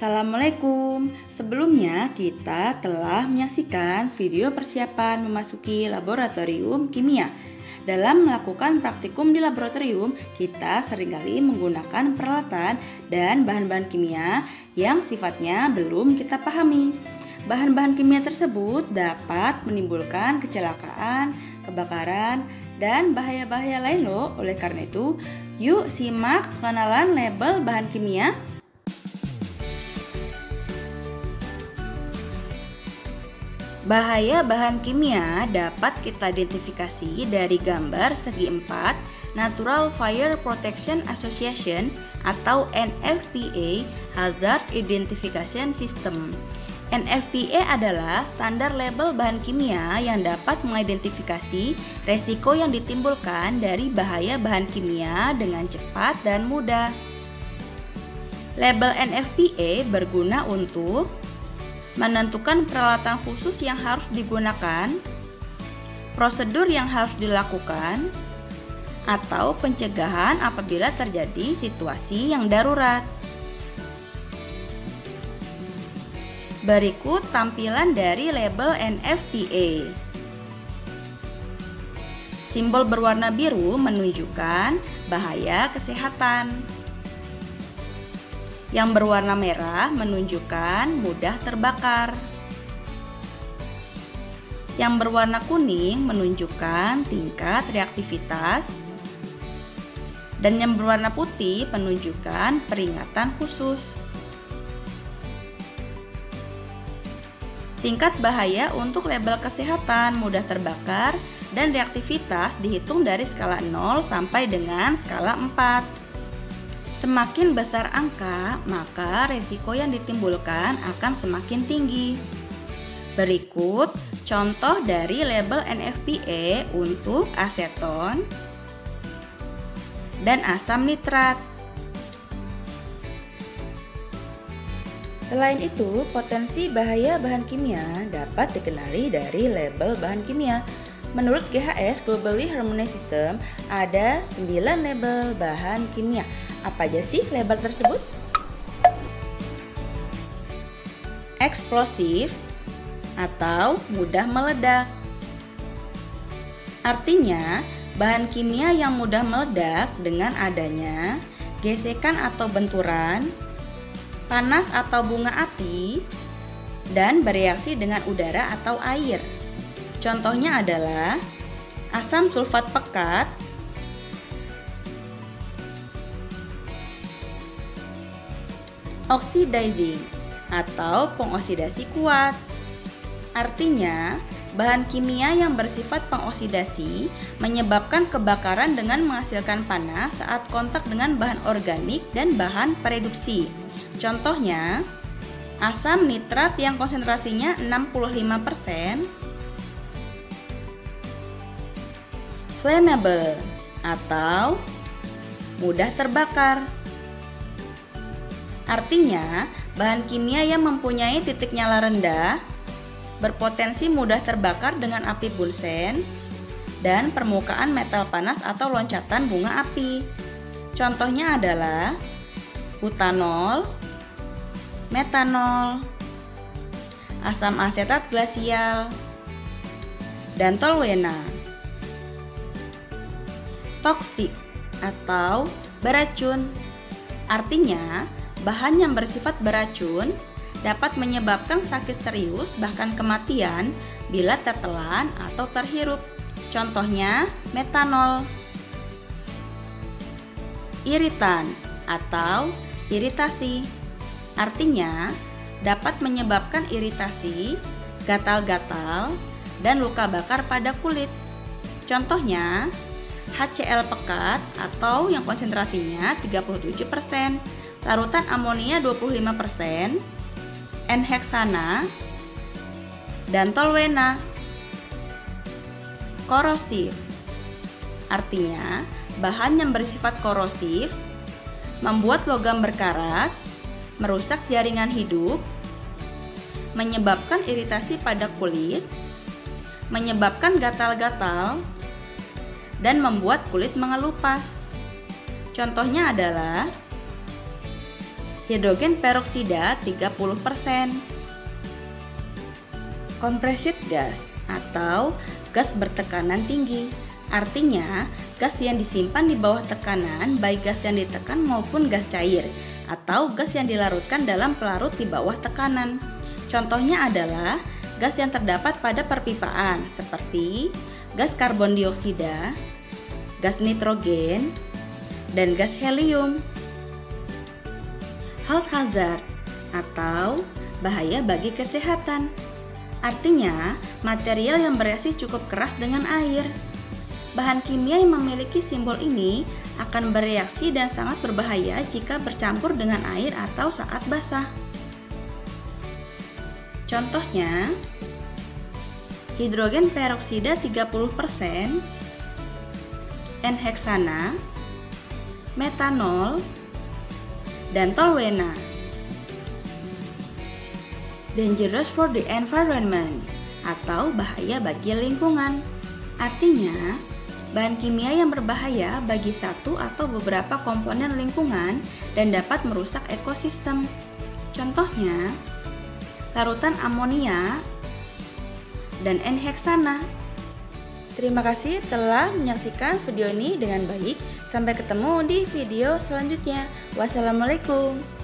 Assalamualaikum. Sebelumnya kita telah menyaksikan video persiapan memasuki laboratorium kimia. Dalam melakukan praktikum di laboratorium, kita seringkali menggunakan peralatan dan bahan-bahan kimia yang sifatnya belum kita pahami. Bahan-bahan kimia tersebut dapat menimbulkan kecelakaan, kebakaran, dan bahaya-bahaya lain loh. Oleh karena itu, yuk simak pengenalan label bahan kimia. Bahaya bahan kimia dapat kita identifikasi dari gambar segi 4 Natural Fire Protection Association atau NFPA Hazard Identification System. NFPA adalah standar label bahan kimia yang dapat mengidentifikasi resiko yang ditimbulkan dari bahaya bahan kimia dengan cepat dan mudah. Label NFPA berguna untuk menentukan peralatan khusus yang harus digunakan, prosedur yang harus dilakukan, atau pencegahan apabila terjadi situasi yang darurat. Berikut tampilan dari label NFPA. Simbol berwarna biru menunjukkan bahaya kesehatan. Yang berwarna merah menunjukkan mudah terbakar. Yang berwarna kuning menunjukkan tingkat reaktivitas. Dan yang berwarna putih menunjukkan peringatan khusus. Tingkat bahaya untuk label kesehatan mudah terbakar dan reaktivitas dihitung dari skala 0 sampai dengan skala 4. Semakin besar angka, maka resiko yang ditimbulkan akan semakin tinggi. Berikut contoh dari label NFPA untuk aseton dan asam nitrat. Selain itu, potensi bahaya bahan kimia dapat dikenali dari label bahan kimia. Menurut GHS Globally Harmonized System, ada 9 label bahan kimia. Apa aja sih label tersebut? Eksplosif atau mudah meledak. Artinya, bahan kimia yang mudah meledak dengan adanya gesekan atau benturan, panas atau bunga api, dan bereaksi dengan udara atau air. Contohnya adalah asam sulfat pekat, oxidizing atau pengoksidasi kuat. Artinya, bahan kimia yang bersifat pengoksidasi menyebabkan kebakaran dengan menghasilkan panas saat kontak dengan bahan organik dan bahan pereduksi. Contohnya, asam nitrat yang konsentrasinya 65%, flammable atau mudah terbakar. Artinya, bahan kimia yang mempunyai titik nyala rendah berpotensi mudah terbakar dengan api bunsen dan permukaan metal panas atau loncatan bunga api. Contohnya adalah butanol, metanol, asam asetat glasial, dan toluena. Toksik atau beracun. Artinya, bahan yang bersifat beracun dapat menyebabkan sakit serius bahkan kematian bila tertelan atau terhirup. Contohnya, metanol. Iritan atau iritasi. Artinya, dapat menyebabkan iritasi, gatal-gatal, dan luka bakar pada kulit. Contohnya, HCl pekat atau yang konsentrasinya 37%, larutan amonia 25%, N-heksana, dan toluena. Korosif. Artinya, bahan yang bersifat korosif membuat logam berkarat, merusak jaringan hidup, menyebabkan iritasi pada kulit, menyebabkan gatal-gatal, dan membuat kulit mengelupas. Contohnya adalah hidrogen peroksida 30%. Compressed gas atau gas bertekanan tinggi, artinya gas yang disimpan di bawah tekanan baik gas yang ditekan maupun gas cair atau gas yang dilarutkan dalam pelarut di bawah tekanan. Contohnya adalah gas yang terdapat pada perpipaan seperti gas karbon dioksida, gas nitrogen, dan gas helium. Health hazard atau bahaya bagi kesehatan, artinya material yang bereaksi cukup keras dengan air. Bahan kimia yang memiliki simbol ini akan bereaksi dan sangat berbahaya jika bercampur dengan air atau saat basah. Contohnya, hidrogen peroksida 30%, N-heksana, metanol, dan toluena. Dangerous for the environment atau bahaya bagi lingkungan, artinya bahan kimia yang berbahaya bagi satu atau beberapa komponen lingkungan dan dapat merusak ekosistem. Contohnya, larutan amonia dan N-heksana. Terima kasih telah menyaksikan video ini dengan baik. Sampai ketemu di video selanjutnya. Wassalamualaikum.